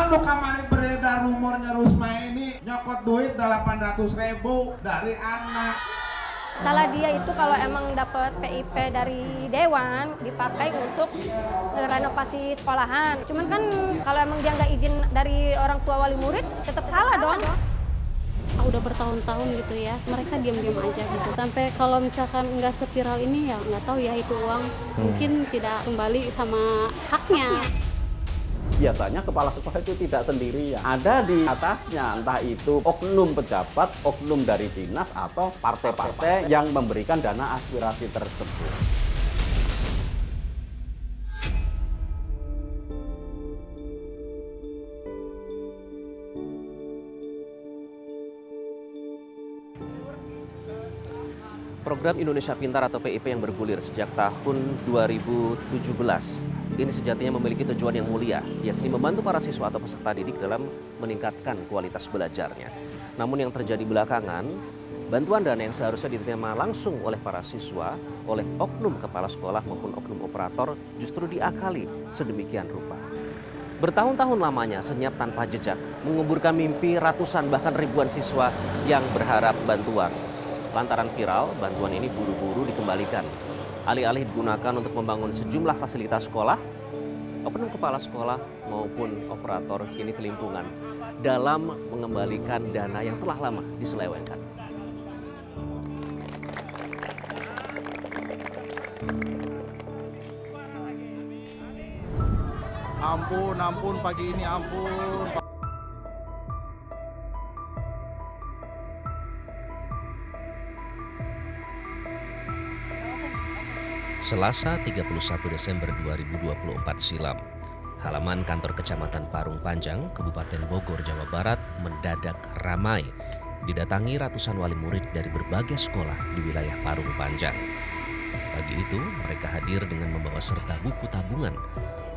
nu kamari beredar rumornya Rusma ini nyokot duit 800.000 dari anak. Salah dia itu kalau emang dapat PIP dari Dewan dipakai untuk renovasi sekolahan. Cuman kan kalau emang dia nggak izin dari orang tua wali murid tetap salah dong. Udah bertahun-tahun gitu ya, mereka diam-diam aja gitu. Sampai kalau misalkan nggak seviral ini ya nggak tahu ya itu uang mungkin tidak kembali sama haknya. Biasanya kepala sekolah itu tidak sendirian, ada di atasnya, entah itu oknum pejabat, oknum dari dinas, atau partai-partai yang memberikan dana aspirasi tersebut. Program Indonesia Pintar atau PIP yang bergulir sejak tahun 2017 ini sejatinya memiliki tujuan yang mulia, yakni membantu para siswa atau peserta didik dalam meningkatkan kualitas belajarnya. Namun yang terjadi belakangan, bantuan dana yang seharusnya diterima langsung oleh para siswa, oleh oknum kepala sekolah maupun oknum operator justru diakali sedemikian rupa. Bertahun-tahun lamanya senyap tanpa jejak, menguburkan mimpi ratusan bahkan ribuan siswa yang berharap bantuan. Lantaran viral, bantuan ini buru-buru dikembalikan. Alih-alih digunakan untuk membangun sejumlah fasilitas sekolah, oknum kepala sekolah maupun operator kini kelimpungan dalam mengembalikan dana yang telah lama diselewengkan. Ampun pagi ini ampun. Selasa 31 Desember 2024 silam, halaman kantor Kecamatan Parung Panjang, Kabupaten Bogor, Jawa Barat mendadak ramai, didatangi ratusan wali murid dari berbagai sekolah di wilayah Parung Panjang. Pagi itu, mereka hadir dengan membawa serta buku tabungan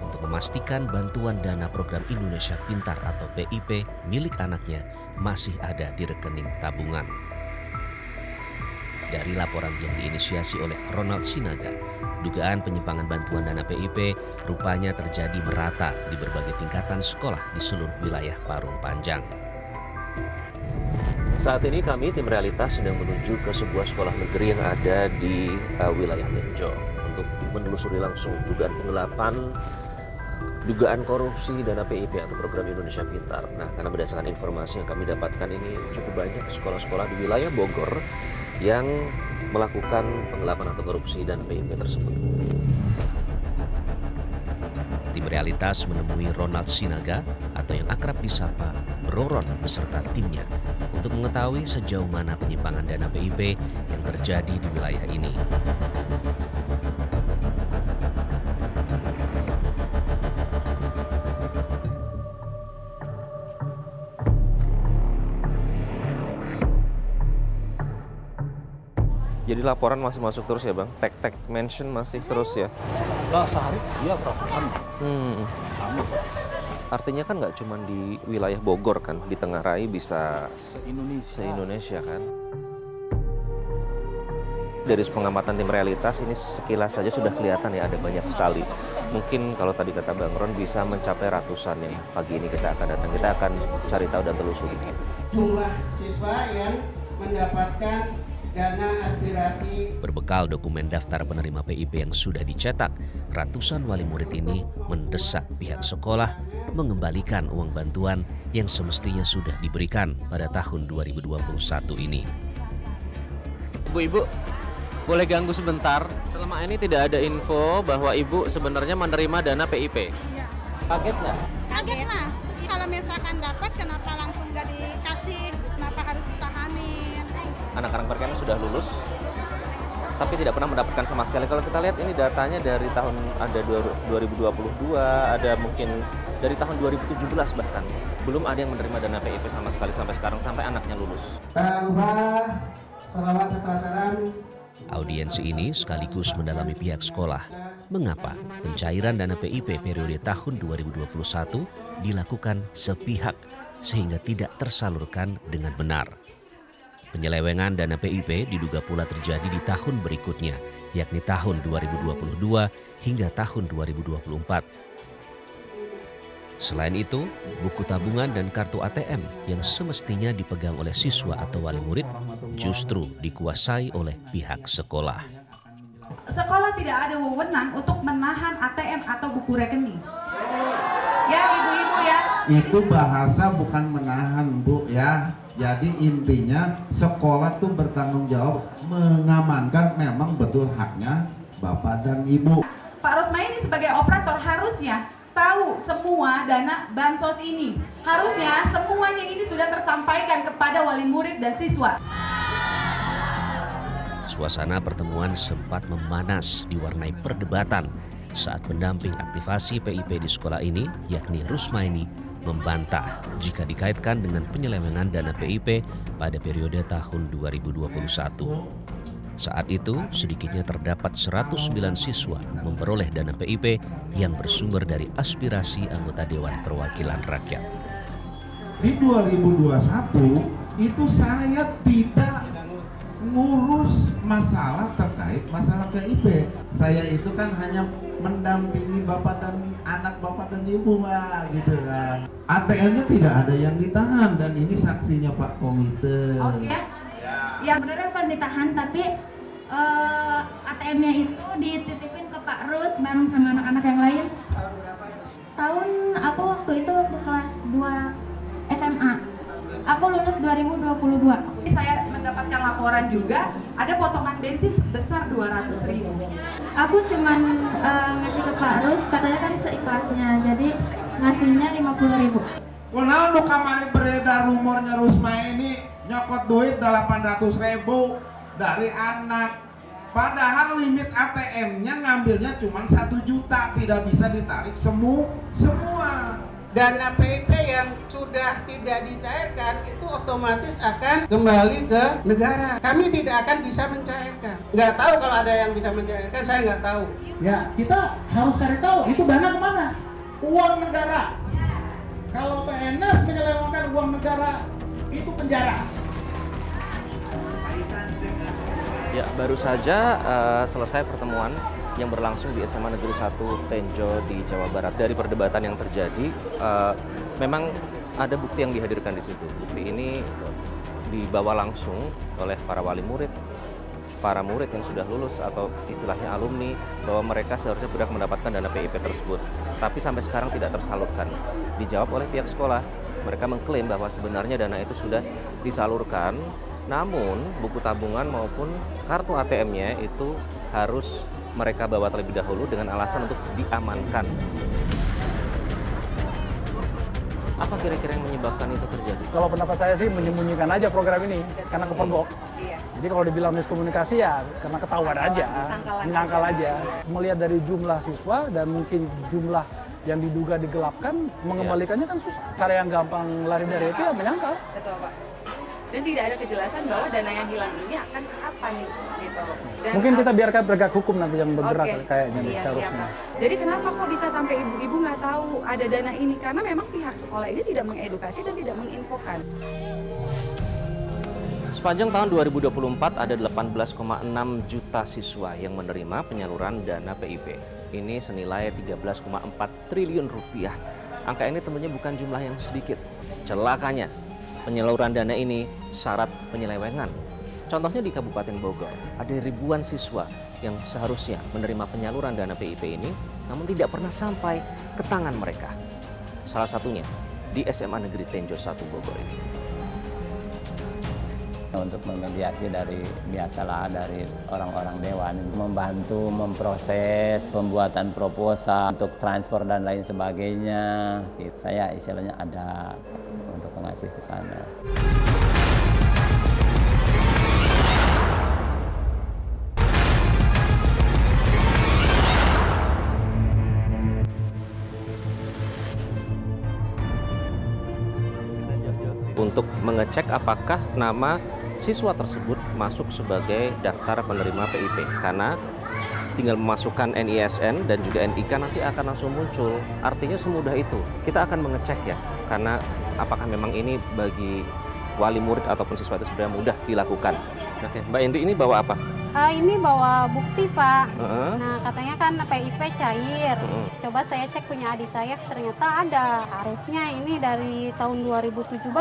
untuk memastikan bantuan dana program Indonesia Pintar atau PIP milik anaknya masih ada di rekening tabungan. Dari laporan yang diinisiasi oleh Ronald Sinaga, dugaan penyimpangan bantuan dana PIP rupanya terjadi merata di berbagai tingkatan sekolah di seluruh wilayah Parung Panjang. Saat ini kami tim realitas sedang menuju ke sebuah sekolah negeri yang ada di wilayah Tenjo untuk menelusuri langsung dugaan penggelapan, dugaan korupsi dana PIP atau program Indonesia Pintar. Nah, karena berdasarkan informasi yang kami dapatkan ini cukup banyak sekolah-sekolah di wilayah Bogor yang melakukan penggelapan atau korupsi dan PIP tersebut. Tim realitas menemui Ronald Sinaga atau yang akrab disapa Roron beserta timnya untuk mengetahui sejauh mana penyimpangan dana PIP yang terjadi di wilayah ini. Jadi laporan masih masuk terus ya Bang? Tag mention masih terus ya? Lah sehari iya ratusan. Sama. Artinya kan nggak cuma di wilayah Bogor kan, di Tengah Rai bisa se-Indonesia kan? Dari pengamatan tim realitas ini sekilas saja sudah kelihatan ya ada banyak sekali. Mungkin kalau tadi kata Bang Ron bisa mencapai ratusan yang pagi ini kita akan datang. Kita akan cari tahu dan telusuri. Jumlah siswa yang mendapatkan dana aspirasi. Berbekal dokumen daftar penerima PIP yang sudah dicetak, ratusan wali murid ini mendesak pihak sekolah mengembalikan uang bantuan yang semestinya sudah diberikan pada tahun 2021 ini. Ibu, boleh ganggu sebentar? Selama ini tidak ada info bahwa Ibu sebenarnya menerima dana PIP. Iya. Kaget nggak? Kaget lah. Kalau misalkan dapat, kenapa langsung nggak dikasih? Kenapa harus ditahanin? Anak-anak mereka yang sudah lulus, tapi tidak pernah mendapatkan sama sekali. Kalau kita lihat ini datanya dari tahun ada 2022, ada mungkin dari tahun 2017 bahkan. Belum ada yang menerima dana PIP sama sekali sampai sekarang, sampai anaknya lulus. Salawat serta salam. Audiensi ini sekaligus mendalami pihak sekolah mengapa pencairan dana PIP periode tahun 2021 dilakukan sepihak sehingga tidak tersalurkan dengan benar. Penyelewengan dana PIP diduga pula terjadi di tahun berikutnya, yakni tahun 2022 hingga tahun 2024. Selain itu, buku tabungan dan kartu ATM yang semestinya dipegang oleh siswa atau wali murid justru dikuasai oleh pihak sekolah. Sekolah tidak ada wewenang untuk menahan ATM atau buku rekening. Ya, ibu-ibu ya. Itu bahasa bukan menahan, Bu, ya. Jadi intinya sekolah tuh bertanggung jawab mengamankan memang betul haknya Bapak dan Ibu. Pak Rosmaini sebagai operator harusnya tahu semua dana bansos ini. Harusnya semuanya ini sudah tersampaikan kepada wali murid dan siswa. Suasana pertemuan sempat memanas diwarnai perdebatan saat pendamping aktivasi PIP di sekolah ini, yakni Rusmaini, membantah jika dikaitkan dengan penyelewengan dana PIP pada periode tahun 2021. Saat itu, sedikitnya terdapat 109 siswa memperoleh dana PIP yang bersumber dari aspirasi anggota Dewan Perwakilan Rakyat. Di 2021 itu saya tidak ngurus masalah terkait masalah PIP. Saya itu kan hanya mendampingi Bapak dan anak Bapak dan Ibu, Pak, gitu kan. ATM-nya tidak ada yang ditahan dan ini saksinya Pak Komite. Oke. Ya sebenarnya bukan ditahan, tapi ATM-nya itu dititipin ke Pak Rus bareng sama anak-anak yang lain. Tahun aku waktu itu waktu kelas 2 SMA. Aku lulus 2022. Saya mendapatkan laporan juga ada potongan bensin sebesar 200.000. Aku cuman ngasih ke Pak Rus, katanya kan seikhlasnya, jadi ngasihnya 50.000. Kunaon nu kamari beredar rumornya Rusmaini nyokot duit 800.000 dari anak. Padahal limit ATM-nya ngambilnya cuma 1 juta, tidak bisa ditarik semua. Dana PIP yang sudah tidak dicairkan itu otomatis akan kembali ke negara. Kami tidak akan bisa mencairkan. Nggak tahu kalau ada yang bisa mencairkan, saya nggak tahu. Ya, kita harus cari tahu itu dana kemana? Uang negara. Kalau PNS menyelewengkan uang negara, itu penjara. Ya, baru saja selesai pertemuan yang berlangsung di SMA Negeri 1 Tenjo di Jawa Barat. Dari perdebatan yang terjadi, memang ada bukti yang dihadirkan di situ. Bukti ini dibawa langsung oleh para wali murid, para murid yang sudah lulus atau istilahnya alumni, bahwa mereka seharusnya berhak mendapatkan dana PIP tersebut. Tapi sampai sekarang tidak tersalurkan. Dijawab oleh pihak sekolah. Mereka mengklaim bahwa sebenarnya dana itu sudah disalurkan, namun buku tabungan maupun kartu ATM-nya itu harus mereka bawa terlebih dahulu dengan alasan untuk diamankan. Apa kira-kira yang menyebabkan itu terjadi? Kalau pendapat saya sih menyembunyikan aja program ini karena kepergok. Jadi kalau dibilang miskomunikasi ya karena ketahuan aja, menyangkal aja. Melihat dari jumlah siswa dan mungkin jumlah yang diduga digelapkan, mengembalikannya kan susah. Cara yang gampang lari dari itu ya menyangkal. Betul, Pak. Dan tidak ada kejelasan bahwa dana yang hilang ini akan apa nih, gitu. Dan mungkin kita biarkan penegak hukum nanti yang bergerak kayaknya seharusnya. Jadi kenapa kok bisa sampai ibu-ibu nggak tahu ada dana ini? Karena memang pihak sekolah ini tidak mengedukasi dan tidak menginfokan. Sepanjang tahun 2024 ada 18,6 juta siswa yang menerima penyaluran dana PIP. Ini senilai 13,4 triliun rupiah. Angka ini tentunya bukan jumlah yang sedikit. Celakanya, penyaluran dana ini syarat penyelewengan. Contohnya di Kabupaten Bogor, ada ribuan siswa yang seharusnya menerima penyaluran dana PIP ini, namun tidak pernah sampai ke tangan mereka. Salah satunya di SMA Negeri Tenjo 1 Bogor ini. Untuk memediasi dari orang-orang dewan, membantu memproses pembuatan proposal untuk transfer dan lain sebagainya. Saya istilahnya ada untuk mengasih ke sana. Untuk mengecek apakah nama siswa tersebut masuk sebagai daftar penerima PIP, karena tinggal memasukkan NISN dan juga NIK nanti akan langsung muncul. Artinya semudah itu. Kita akan mengecek ya, karena apakah memang ini bagi wali murid ataupun siswa itu sebenarnya mudah dilakukan. Oke, Mbak Indri ini bawa apa? Ini bawa bukti, Pak. Nah, katanya kan PIP cair. Coba saya cek punya adik saya, ternyata ada. Harusnya ini dari tahun 2017.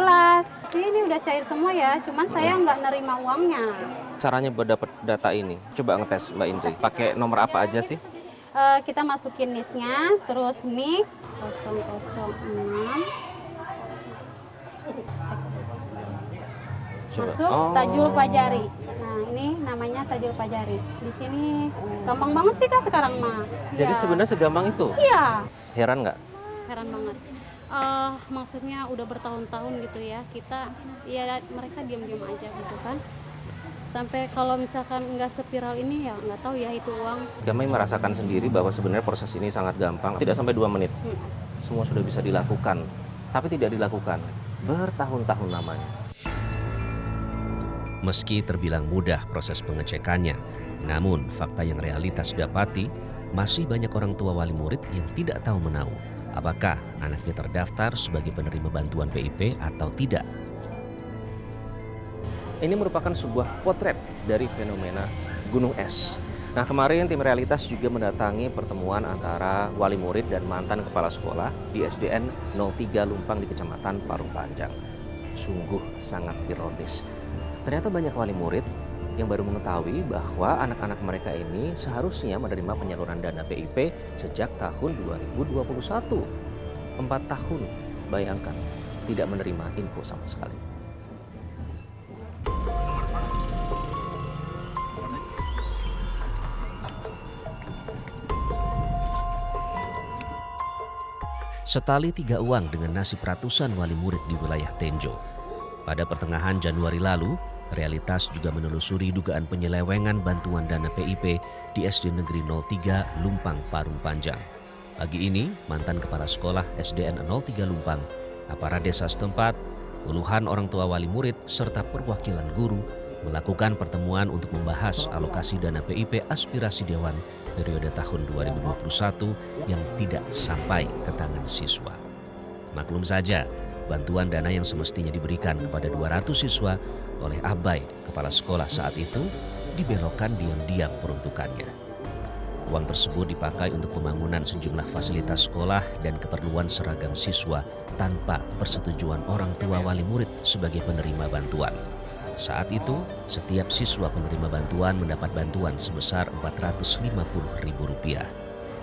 Ini udah cair semua ya, cuman saya nggak nerima uangnya. Caranya buat dapat data ini, coba ngetes Mbak Indri. Pakai nomor apa aja sih? Kita masukin NIS-nya, terus NIK 006. Masuk Tajul Pajari. Nah, ini namanya Tajul Pajari. Di sini gampang banget sih Kak sekarang mah. Jadi sebenarnya segampang itu? Iya. Heran nggak? Heran banget. Maksudnya udah bertahun-tahun gitu ya, kita ya mereka diam-diam aja gitu kan. Sampai kalau misalkan nggak spiral ini ya nggak tahu ya itu uang. Kami merasakan sendiri bahwa sebenarnya proses ini sangat gampang, tidak sampai 2 menit. Semua sudah bisa dilakukan, tapi tidak dilakukan bertahun-tahun lamanya. Meski terbilang mudah proses pengecekannya, namun fakta yang realitas dapati, masih banyak orang tua wali murid yang tidak tahu menahu apakah anaknya terdaftar sebagai penerima bantuan PIP atau tidak. Ini merupakan sebuah potret dari fenomena gunung es. Nah, kemarin tim realitas juga mendatangi pertemuan antara wali murid dan mantan kepala sekolah di SDN 03 Lumpang di Kecamatan Parung Panjang. Sungguh sangat ironis. Ternyata banyak wali murid yang baru mengetahui bahwa anak-anak mereka ini seharusnya menerima penyaluran dana PIP sejak tahun 2021. 4 tahun, bayangkan, tidak menerima info sama sekali. Setali 3 uang dengan nasib ratusan wali murid di wilayah Tenjo. Pada pertengahan Januari lalu, realitas juga menelusuri dugaan penyelewengan bantuan dana PIP di SD Negeri 03 Lumpang Parung Panjang. Pagi ini, mantan kepala sekolah SDN 03 Lumpang, aparat desa setempat, puluhan orang tua wali murid, serta perwakilan guru melakukan pertemuan untuk membahas alokasi dana PIP aspirasi Dewan periode tahun 2021 yang tidak sampai ke tangan siswa. Maklum saja, bantuan dana yang semestinya diberikan kepada 200 siswa oleh abai kepala sekolah saat itu dibelokkan diam-diam peruntukannya. Uang tersebut dipakai untuk pembangunan sejumlah fasilitas sekolah dan keperluan seragam siswa tanpa persetujuan orang tua wali murid sebagai penerima bantuan. Saat itu, setiap siswa penerima bantuan mendapat bantuan sebesar Rp450.000.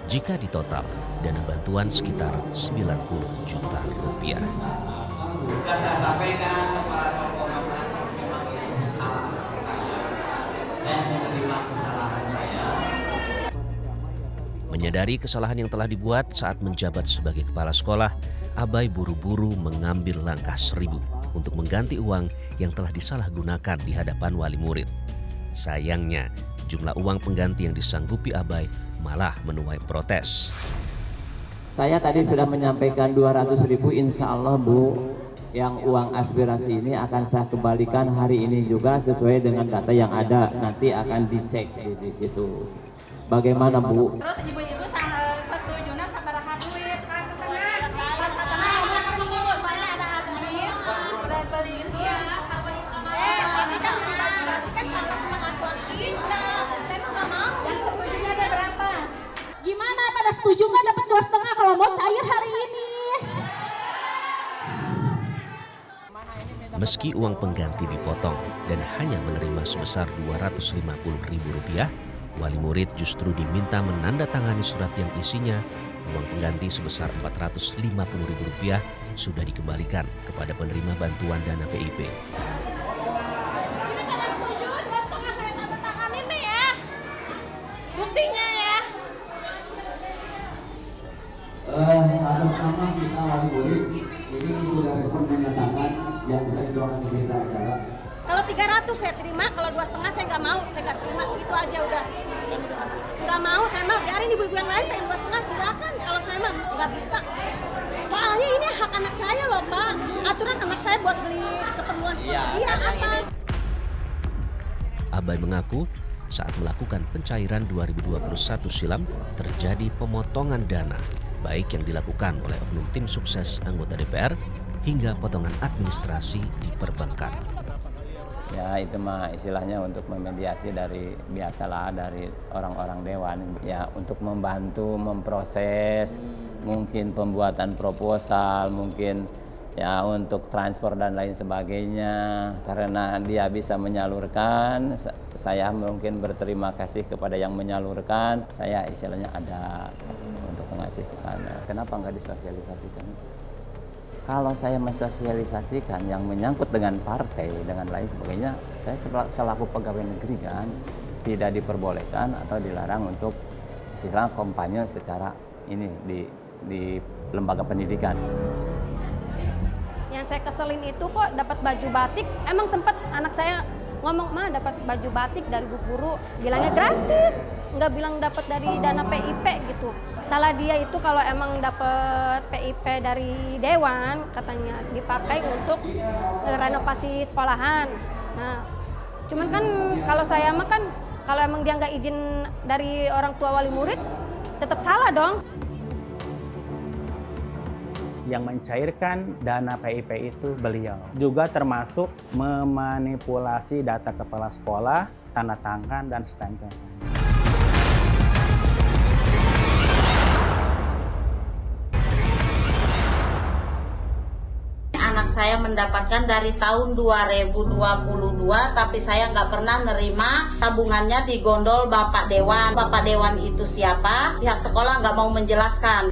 Jika ditotal, dana bantuan sekitar 90 juta rupiah. Sudah saya sampaikan kepada tokoh masyarakat, memang ini salah saya menerima kesalahan saya. Menyadari kesalahan yang telah dibuat saat menjabat sebagai kepala sekolah, Abai buru-buru mengambil langkah 1000 untuk mengganti uang yang telah disalahgunakan di hadapan wali murid. Sayangnya, jumlah uang pengganti yang disanggupi Abai malah menuai protes. Saya tadi sudah menyampaikan 200.000, insya Allah Bu, yang uang aspirasi ini akan saya kembalikan hari ini juga sesuai dengan data yang ada, nanti akan dicek di situ. Bagaimana Bu? Terus ibu-ibu setuju nak sabaraha duit setengah, pas setengah ngomong saya ada admin udah beli itu ya. Tapi kan atas pengakuan kita, saya nggak mau. Yang setujunya ada berapa? Gimana pada setuju nggak dapat 2,5 kalau mau cair hari ini? Meski uang pengganti dipotong dan hanya menerima sebesar Rp250.000, wali murid justru diminta menandatangani surat yang isinya uang pengganti sebesar Rp450.000 sudah dikembalikan kepada penerima bantuan dana PIP. Ini kada setuju, 2,5 saya tanda tanganin nih ya. Buktinya ya. Atas nama kita wali murid, ini sudah respon mendatangkan yang bisa didoakan di berita acara. Kalau 300 saya terima, kalau 2,5 saya nggak mau, saya nggak terima, itu aja udah. Nggak mau, saya mah biarin ibu-ibu yang lain pengen 2,5 silakan, kalau saya mah nggak bisa. Soalnya ini hak anak saya loh Pak, aturan anak saya buat beli keperluan seperti dia apa. Abai mengaku saat melakukan pencairan 2021 silam terjadi pemotongan dana, baik yang dilakukan oleh oknum tim sukses anggota DPR hingga potongan administrasi di perbankan. Ya itu mah istilahnya untuk memediasi dari biasalah dari orang-orang dewan ya, untuk membantu memproses mungkin pembuatan proposal, mungkin ya untuk transport dan lain sebagainya. Karena dia bisa menyalurkan, saya mungkin berterima kasih kepada yang menyalurkan. Saya istilahnya ada untuk mengasih ke sana. Kenapa nggak disosialisasikan? Kalau saya mensosialisasikan yang menyangkut dengan partai, dengan lain sebagainya, saya selaku pegawai negeri kan tidak diperbolehkan atau dilarang untuk istilah kampanye secara ini di lembaga pendidikan. Yang saya keselin itu kok dapat baju batik, emang sempat anak saya ngomong, "Ma, dapat baju batik dari Bu Guru," bilangnya gratis, nggak bilang dapat dari dana PIP gitu. Salah dia itu kalau emang dapat PIP dari Dewan, katanya dipakai untuk renovasi sekolahan. Nah, cuman kan kalau saya mah kan, kalau emang dia nggak izin dari orang tua wali murid, tetap salah dong. Yang mencairkan dana PIP itu beliau. Juga termasuk memanipulasi data kepala sekolah, tanda tangan, dan stempel saya. Anak saya mendapatkan dari tahun 2022, tapi saya nggak pernah nerima tabungannya digondol Bapak Dewan. Bapak Dewan itu siapa? Pihak sekolah nggak mau menjelaskan.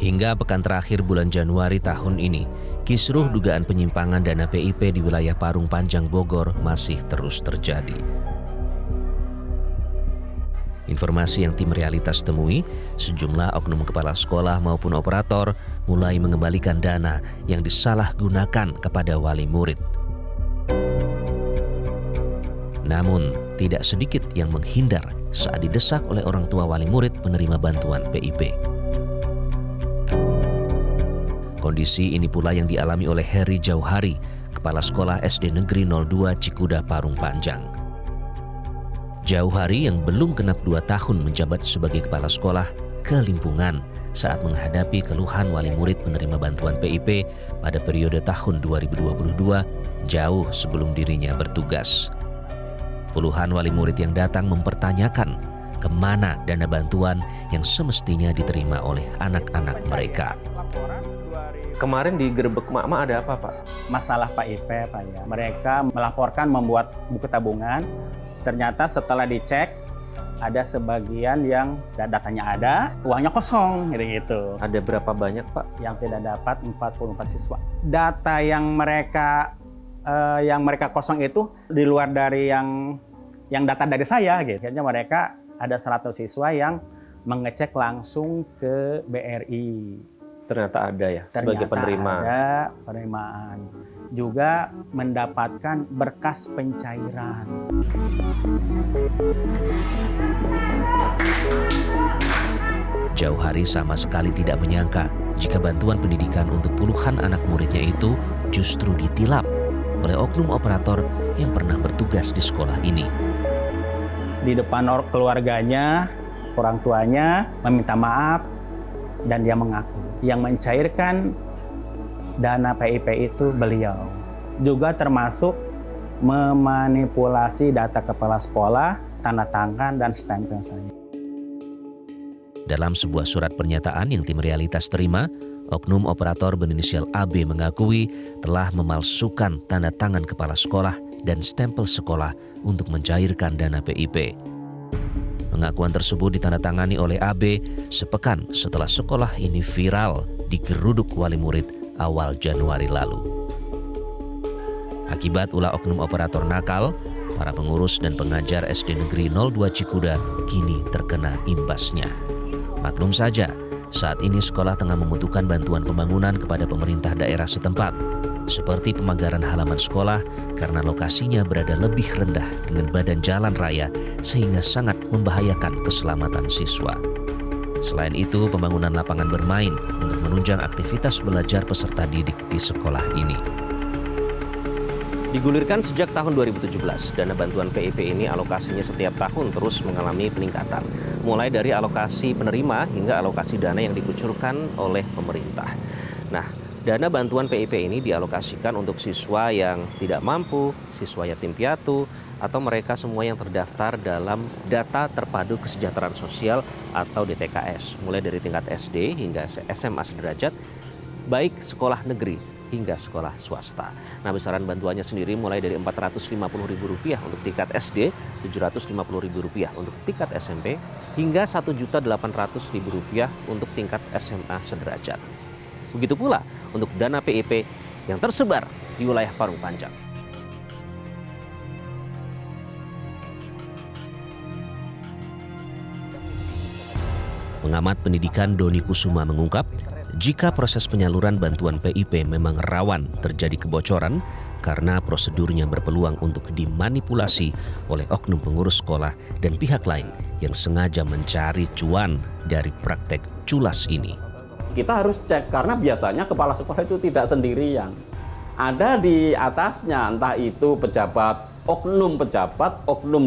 Hingga pekan terakhir bulan Januari tahun ini, kisruh dugaan penyimpangan dana PIP di wilayah Parung Panjang, Bogor masih terus terjadi. Informasi yang tim Realitas temui, sejumlah oknum kepala sekolah maupun operator mulai mengembalikan dana yang disalahgunakan kepada wali murid. Namun, tidak sedikit yang menghindar saat didesak oleh orang tua wali murid menerima bantuan PIP. Kondisi ini pula yang dialami oleh Heri Jauhari, Kepala Sekolah SD Negeri 02 Cikuda, Parung Panjang. Jauhari yang belum genap 2 tahun menjabat sebagai kepala sekolah kelimpungan saat menghadapi keluhan wali murid menerima bantuan PIP pada periode tahun 2022 jauh sebelum dirinya bertugas. Puluhan wali murid yang datang mempertanyakan kemana dana bantuan yang semestinya diterima oleh anak-anak mereka. Kemarin di Gerbek Mama ada apa, Pak? Masalah PIP, Pak ya. Mereka melaporkan membuat buku tabungan. Ternyata setelah dicek, ada sebagian yang datanya ada, uangnya kosong, gitu. Ada berapa banyak, Pak? Yang tidak dapat 44 siswa. Data yang mereka kosong itu di luar dari yang data dari saya, gitu. Akhirnya mereka ada 100 siswa yang mengecek langsung ke BRI. Ternyata ada ya, sebagai penerima. Ada penerimaan. Juga mendapatkan berkas pencairan. Jauhari sama sekali tidak menyangka jika bantuan pendidikan untuk puluhan anak muridnya itu justru ditilap oleh oknum operator yang pernah bertugas di sekolah ini. Di depan keluarganya, orang tuanya meminta maaf dan dia mengaku. Yang mencairkan dana PIP itu beliau. Juga termasuk memanipulasi data kepala sekolah, tanda tangan, dan stempel saya. Dalam sebuah surat pernyataan yang tim Realitas terima, oknum operator berinisial AB mengakui telah memalsukan tanda tangan kepala sekolah dan stempel sekolah untuk mencairkan dana PIP. Pengakuan tersebut ditandatangani oleh AB sepekan setelah sekolah ini viral digeruduk wali murid awal Januari lalu. Akibat ulah oknum operator nakal, para pengurus dan pengajar SD Negeri 02 Cikuda kini terkena imbasnya. Maklum saja, saat ini sekolah tengah membutuhkan bantuan pembangunan kepada pemerintah daerah setempat, seperti pemagaran halaman sekolah karena lokasinya berada lebih rendah dengan badan jalan raya sehingga sangat membahayakan keselamatan siswa. Selain itu, pembangunan lapangan bermain untuk menunjang aktivitas belajar peserta didik di sekolah ini. Digulirkan sejak tahun 2017, dana bantuan PIP ini alokasinya setiap tahun terus mengalami peningkatan. Mulai dari alokasi penerima hingga alokasi dana yang dikucurkan oleh pemerintah. Nah, Dana bantuan PIP ini dialokasikan untuk siswa yang tidak mampu, siswa yatim piatu, atau mereka semua yang terdaftar dalam Data Terpadu Kesejahteraan Sosial atau DTKS, mulai dari tingkat SD hingga SMA sederajat, baik sekolah negeri hingga sekolah swasta. Nah, besaran bantuannya sendiri mulai dari Rp450.000 untuk tingkat SD, Rp750.000 untuk tingkat SMP, hingga Rp1.800.000 untuk tingkat SMA sederajat. Begitu pula untuk dana PIP yang tersebar di wilayah Parung Panjang. Pengamat pendidikan Doni Kusuma mengungkap, jika proses penyaluran bantuan PIP memang rawan terjadi kebocoran karena prosedurnya berpeluang untuk dimanipulasi oleh oknum pengurus sekolah dan pihak lain yang sengaja mencari cuan dari praktek culas ini. Kita harus cek karena biasanya kepala sekolah itu tidak sendirian. Ada di atasnya, entah itu pejabat, oknum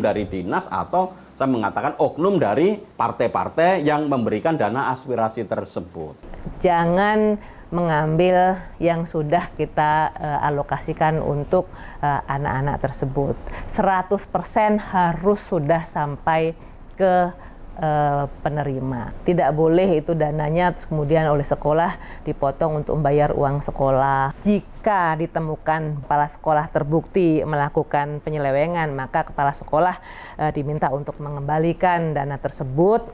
dari dinas, atau saya mengatakan oknum dari partai-partai yang memberikan dana aspirasi tersebut. Jangan mengambil yang sudah kita alokasikan untuk anak-anak tersebut. 100% harus sudah sampai ke penerima. Tidak boleh itu dananya terus kemudian oleh sekolah dipotong untuk membayar uang sekolah. Jika ditemukan kepala sekolah terbukti melakukan penyelewengan, maka kepala sekolah diminta untuk mengembalikan dana tersebut,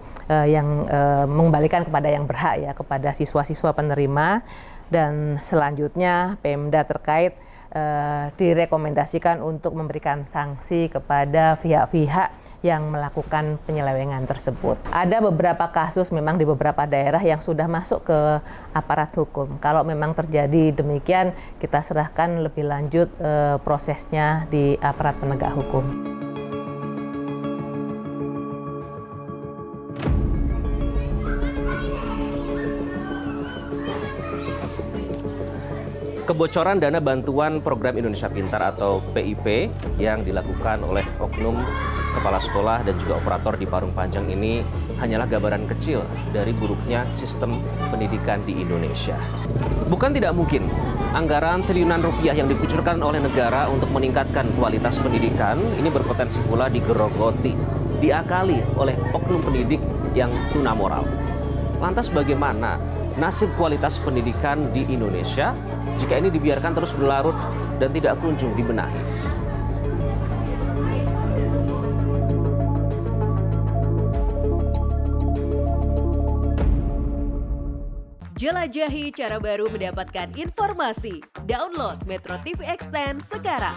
mengembalikan kepada yang berhak, ya, kepada siswa-siswa penerima. Dan selanjutnya Pemda terkait direkomendasikan untuk memberikan sanksi kepada pihak-pihak yang melakukan penyelewengan tersebut. Ada beberapa kasus memang di beberapa daerah yang sudah masuk ke aparat hukum. Kalau memang terjadi demikian, kita serahkan lebih lanjut prosesnya di aparat penegak hukum. Kebocoran dana bantuan program Indonesia Pintar atau PIP yang dilakukan oleh oknum kepala sekolah dan juga operator di Parung Panjang ini hanyalah gambaran kecil dari buruknya sistem pendidikan di Indonesia. Bukan tidak mungkin anggaran triliunan rupiah yang dikucurkan oleh negara untuk meningkatkan kualitas pendidikan ini berpotensi pula digerogoti, diakali oleh oknum pendidik yang tuna moral. Lantas bagaimana nasib kualitas pendidikan di Indonesia jika ini dibiarkan terus berlarut dan tidak kunjung dibenahi? Jelajahi cara baru mendapatkan informasi. Download Metro TV Extend sekarang.